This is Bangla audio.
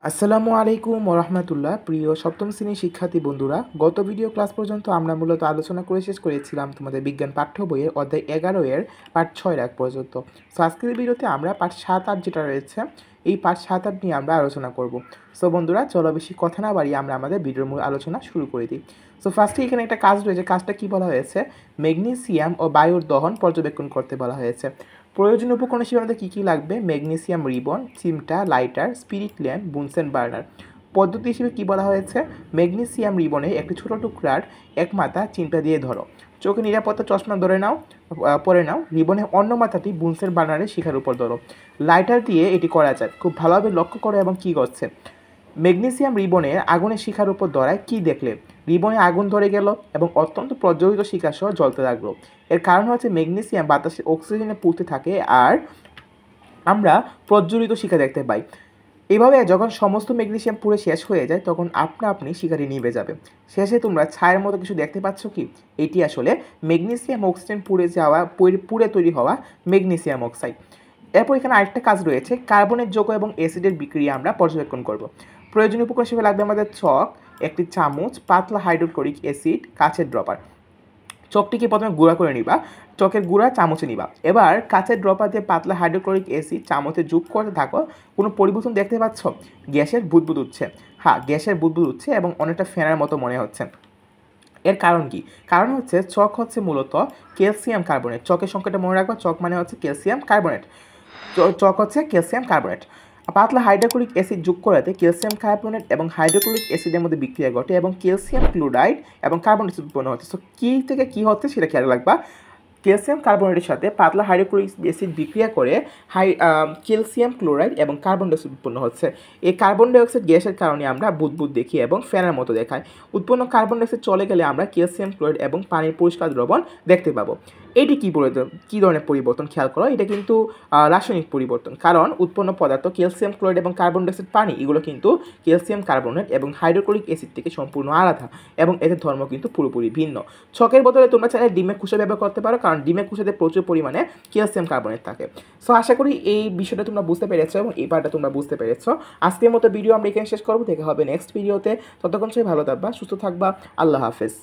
আসসালামু আলাইকুম ওরহমতুল্লাহ। প্রিয় সপ্তম শ্রেণীর শিক্ষার্থী বন্ধুরা, গত ভিডিও ক্লাস পর্যন্ত আমরা মূলত আলোচনা করে শেষ করেছিলাম তোমাদের বিজ্ঞান পাঠ্য বইয়ের অধ্যায় 11 এর পাঠ 6 আগ পর্যন্ত। সো আজকের ভিডিওতে আমরা পাঠ 7-8 যেটা রয়েছে এই পাঠ 7-8 নিয়ে আমরা আলোচনা করব। সো বন্ধুরা, চলো বেশি কথা না বাড়িয়ে আমরা আমাদের ভিডিওর মূল আলোচনা শুরু করে দিই। সো ফার্স্টে এখানে একটা কাজ রয়েছে, কাজটা কি বলা হয়েছে, ম্যাগনেসিয়াম ও বায়ুর দহন পর্যবেক্ষণ করতে বলা হয়েছে। প্রয়োজনীয় উপকরণ হিসেবে আমাদের কী কী লাগবে, ম্যাগনেসিয়াম রিবন, চিমটা, lighter, spirit lamp, Bunsen burner. পদ্ধতি হিসেবে কী বলা হয়েছে, ম্যাগনেসিয়াম রিবনে একটি ছোটো টুকরার এক মাথা চিমটা দিয়ে ধরো, চোখে নিরাপত্তা চশমা ধরে নাও, পরে নাও, রিবনের অন্য মাথাটি বুনসেন বার্নারের শিখার উপর ধরো। লাইটার দিয়ে এটি করা যায়, খুব ভালোভাবে লক্ষ্য করো এবং কী করছে। ম্যাগনেসিয়াম রিবনের আগুনের শিখার উপর ধরায় কী দেখলে, রিবনে আগুন ধরে গেল এবং অত্যন্ত প্রজ্বলিত শিখা সহ জ্বলতে লাগলো। এর কারণ হচ্ছে ম্যাগনেসিয়াম বাতাসে অক্সিজেনে পুড়তে থাকে আর আমরা প্রজ্বলিত শিখা দেখতে পাই। এভাবে যখন সমস্ত ম্যাগনেসিয়াম পুড়ে শেষ হয়ে যায় তখন আপনা আপনি শিখাটি নিভে যাবে। শেষে তোমরা ছায়ের মতো কিছু দেখতে পাচ্ছ কি, এটি আসলে ম্যাগনেসিয়াম অক্সিজেন পুড়ে তৈরি হওয়া ম্যাগনেসিয়াম অক্সাইড। এরপর এখানে আরেকটা কাজ রয়েছে, কার্বনের যৌগ এবং অ্যাসিডের বিক্রিয়া আমরা পর্যবেক্ষণ করব। প্রয়োজনীয় উপকরণ হিসেবে লাগবে আমাদের চক, একটি চামচ, পাতলা হাইড্রোক্লোরিক অ্যাসিড, কাচের ড্রপার। চকটিকে প্রথমে গুঁড়া করে নিবা, চকের গুঁড়া চামচে নিবা। এবার কাচের ড্রপার দিয়ে পাতলা হাইড্রোক্লোরিক অ্যাসিড চামচে যোগ করতে থাকো। কোনো পরিবর্তন দেখতে পাচ্ছ? গ্যাসের বুদবুদ উঠছে। হ্যাঁ, গ্যাসের বুদবুদ উঠছে এবং অনেকটা ফেনার মতো মনে হচ্ছে। এর কারণ কি? কারণ হচ্ছে চক হচ্ছে মূলত ক্যালসিয়াম কার্বনেট। চকের সংখ্যাটা মনে রাখবা, চক মানে হচ্ছে ক্যালসিয়াম কার্বনেট। চক হচ্ছে ক্যালসিয়াম কার্বনেট। পাতলা হাইড্রোক্লোরিক অ্যাসিড যোগ করাতে ক্যালসিয়াম কার্বনেট এবং হাইড্রোক্লোরিক অ্যাসিডের মধ্যে বিক্রিয়া ঘটে এবং ক্যালসিয়াম ক্লোরাইড এবং কার্বন ডাইঅক্সাইড উৎপন্ন হচ্ছে। সো কী থেকে কী হচ্ছে সেটা খেয়াল রাখবা। ক্যালসিয়াম কার্বনেটের সাথে পাতলা হাইড্রোক্লোরিক অ্যাসিড বিক্রিয়া করে ক্যালসিয়াম ক্লোরাইড এবং কার্বন ডাইঅক্সাইড উৎপন্ন হচ্ছে। এই কার্বন ডাইঅক্সাইড গ্যাসের কারণে আমরা বুদবুদ দেখি এবং ফ্যানের মতো দেখায়। উৎপন্ন কার্বন ডাইঅক্সাইড চলে গেলে আমরা ক্যালসিয়াম ক্লোরাইড এবং পানির পরিষ্কার দ্রবণ দেখতে পাবো। এটি কী ধরনের পরিবর্তন খেয়াল করো, এটা কিন্তু রাসায়নিক পরিবর্তন। কারণ উৎপন্ন পদার্থ ক্যালসিয়াম ক্লোরাইড এবং কার্বন ডাইঅক্সাইড পানি, এগুলো কিন্তু ক্যালসিয়াম কার্বনেট এবং হাইড্রোক্লোরিক অ্যাসিড থেকে সম্পূর্ণ আলাদা এবং এদের ধর্ম কিন্তু পুরোপুরি ভিন্ন। ছকের বদলে তোমরা চাইলে ডিমের খোসা ব্যবহার করতে পারো, কারণ ডিমের খোসাতে প্রচুর পরিমাণে ক্যালসিয়াম কার্বনেট থাকে। সো আশা করি এই বিষয়টা তোমরা বুঝতে পেরেছো এবং এই পার্টটা তোমরা বুঝতে পেরেছো। আজকের মতো ভিডিও আমরা এখানে শেষ করবো, দেখা হবে নেক্সট ভিডিওতে। ততক্ষণ সবাই ভালো থাকবা, সুস্থ থাকবা। আল্লাহ হাফেজ।